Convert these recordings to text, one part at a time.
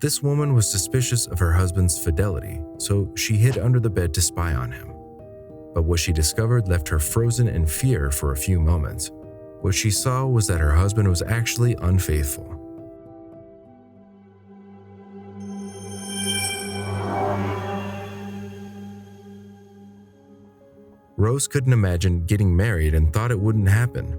This woman was suspicious of her husband's fidelity, so she hid under the bed to spy on him. But what she discovered left her frozen in fear for a few moments. What she saw was that her husband was actually unfaithful. Rose couldn't imagine getting married and thought it wouldn't happen.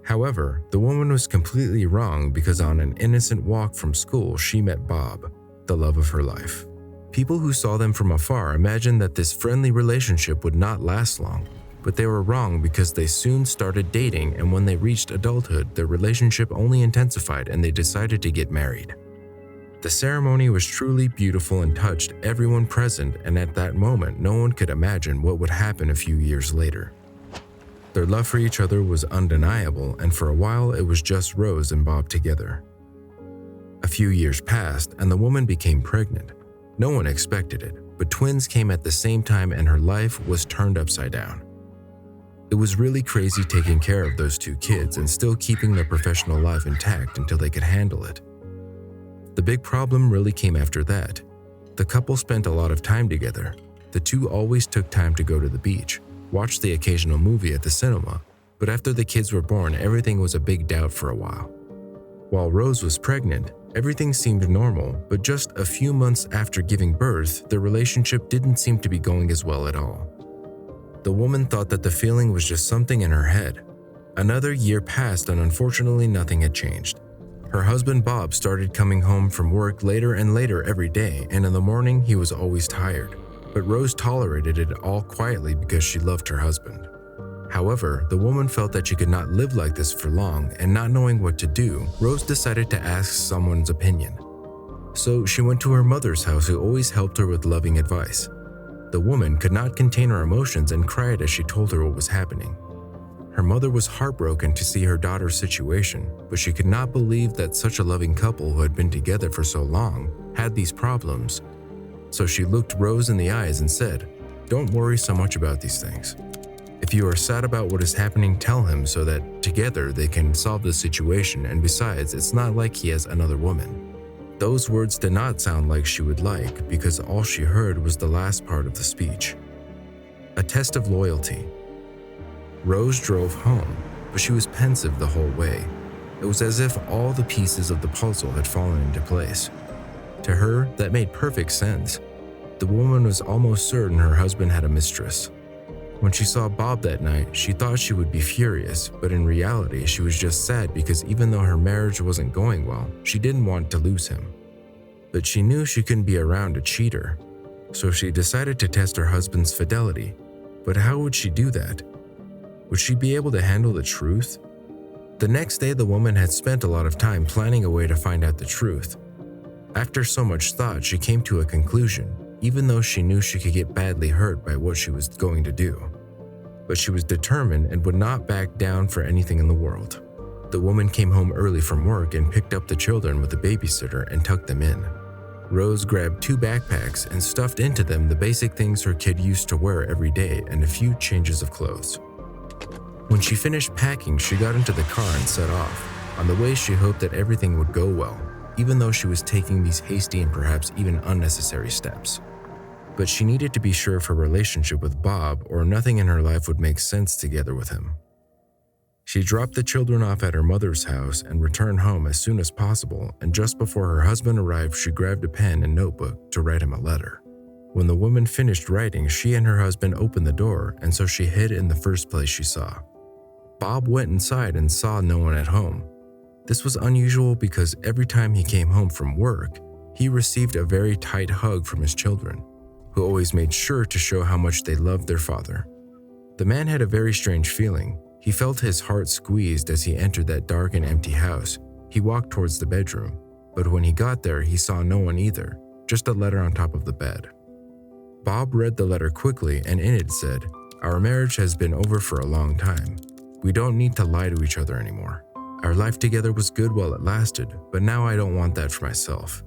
However, the woman was completely wrong because on an innocent walk from school, she met Bob, the love of her life. People who saw them from afar imagined that this friendly relationship would not last long, but they were wrong because they soon started dating, and when they reached adulthood, their relationship only intensified and they decided to get married. The ceremony was truly beautiful and touched everyone present, and at that moment, no one could imagine what would happen a few years later. Their love for each other was undeniable, and for a while it was just Rose and Bob together. A few years passed, and the woman became pregnant. No one expected it, but twins came at the same time and her life was turned upside down. It was really crazy taking care of those two kids and still keeping their professional life intact until they could handle it. The big problem really came after that. The couple spent a lot of time together. The two always took time to go to the beach, watch the occasional movie at the cinema, but after the kids were born, everything was a big doubt for a while. While Rose was pregnant, everything seemed normal, but just a few months after giving birth, their relationship didn't seem to be going as well at all. The woman thought that the feeling was just something in her head. Another year passed and unfortunately nothing had changed. Her husband Bob started coming home from work later and later every day, and in the morning he was always tired. But Rose tolerated it all quietly because she loved her husband. However, the woman felt that she could not live like this for long, and not knowing what to do, Rose decided to ask someone's opinion. So she went to her mother's house, who always helped her with loving advice. The woman could not contain her emotions and cried as she told her what was happening. Her mother was heartbroken to see her daughter's situation, but she could not believe that such a loving couple who had been together for so long had these problems. So she looked Rose in the eyes and said, "Don't worry so much about these things. If you are sad about what is happening, tell him so that together they can solve the situation, and besides, it's not like he has another woman." Those words did not sound like she would like, because all she heard was the last part of the speech. A test of loyalty. Rose drove home, but she was pensive the whole way. It was as if all the pieces of the puzzle had fallen into place. To her, that made perfect sense. The woman was almost certain her husband had a mistress. When she saw Bob that night, she thought she would be furious, but in reality, she was just sad because even though her marriage wasn't going well, she didn't want to lose him. But she knew she couldn't be around a cheater, so she decided to test her husband's fidelity. But how would she do that? Would she be able to handle the truth? The next day, the woman had spent a lot of time planning a way to find out the truth. After so much thought, she came to a conclusion, even though she knew she could get badly hurt by what she was going to do. But she was determined and would not back down for anything in the world. The woman came home early from work and picked up the children with a babysitter and tucked them in. Rose grabbed 2 backpacks and stuffed into them the basic things her kid used to wear every day and a few changes of clothes. When she finished packing, she got into the car and set off. On the way, she hoped that everything would go well, even though she was taking these hasty and perhaps even unnecessary steps. But she needed to be sure of her relationship with Bob, or nothing in her life would make sense together with him. She dropped the children off at her mother's house and returned home as soon as possible, and just before her husband arrived, she grabbed a pen and notebook to write him a letter. When the woman finished writing, she and her husband opened the door, and so she hid in the first place she saw. Bob went inside and saw no one at home. This was unusual because every time he came home from work, he received a very tight hug from his children, who always made sure to show how much they loved their father. The man had a very strange feeling. He felt his heart squeezed as he entered that dark and empty house. He walked towards the bedroom, but when he got there, he saw no one either, just a letter on top of the bed. Bob read the letter quickly, and in it said, "Our marriage has been over for a long time. We don't need to lie to each other anymore. Our life together was good while it lasted, but now I don't want that for myself.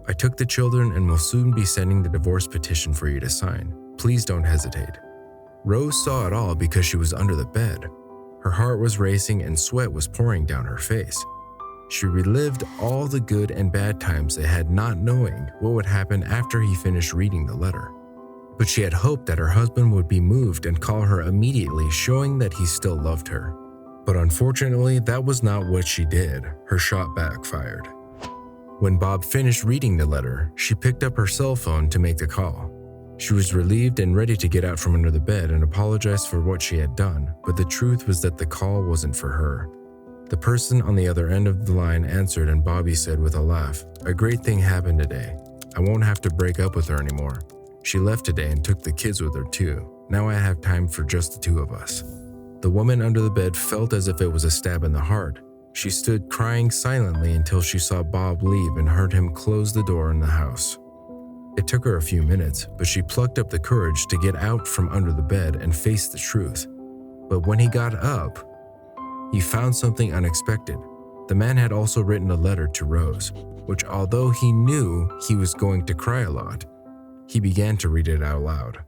I took the children and will soon be sending the divorce petition for you to sign. Please don't hesitate." Rose saw it all because she was under the bed. Her heart was racing and sweat was pouring down her face. She relived all the good and bad times they had, not knowing what would happen after he finished reading the letter. But she had hoped that her husband would be moved and call her immediately, showing that he still loved her. But unfortunately, that was not what she did. Her shot backfired. When Bob finished reading the letter, she picked up her cell phone to make the call. She was relieved and ready to get out from under the bed and apologize for what she had done, but the truth was that the call wasn't for her. The person on the other end of the line answered, and Bobby said with a laugh, "A great thing happened today. I won't have to break up with her anymore. She left today and took the kids with her too. Now I have time for just the two of us." The woman under the bed felt as if it was a stab in the heart. She stood crying silently until she saw Bob leave and heard him close the door in the house. It took her a few minutes, but she plucked up the courage to get out from under the bed and face the truth. But when he got up, he found something unexpected. The man had also written a letter to Rose, which, although he knew he was going to cry a lot, he began to read it out loud.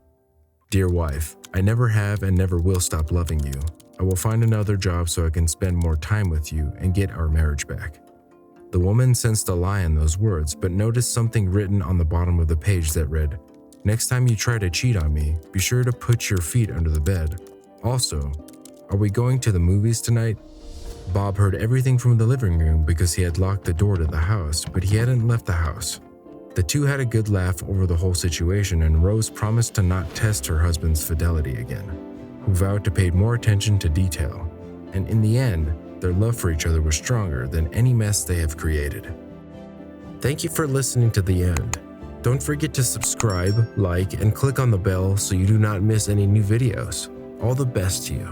"Dear wife, I never have and never will stop loving you. I will find another job so I can spend more time with you and get our marriage back." The woman sensed a lie in those words, but noticed something written on the bottom of the page that read, "Next time you try to cheat on me, be sure to put your feet under the bed. Also, are we going to the movies tonight?" Bob heard everything from the living room because he had locked the door to the house, but he hadn't left the house. The two had a good laugh over the whole situation, and Rose promised to not test her husband's fidelity again, who vowed to pay more attention to detail. And in the end, their love for each other was stronger than any mess they have created. Thank you for listening to the end. Don't forget to subscribe, like, and click on the bell so you do not miss any new videos. All the best to you.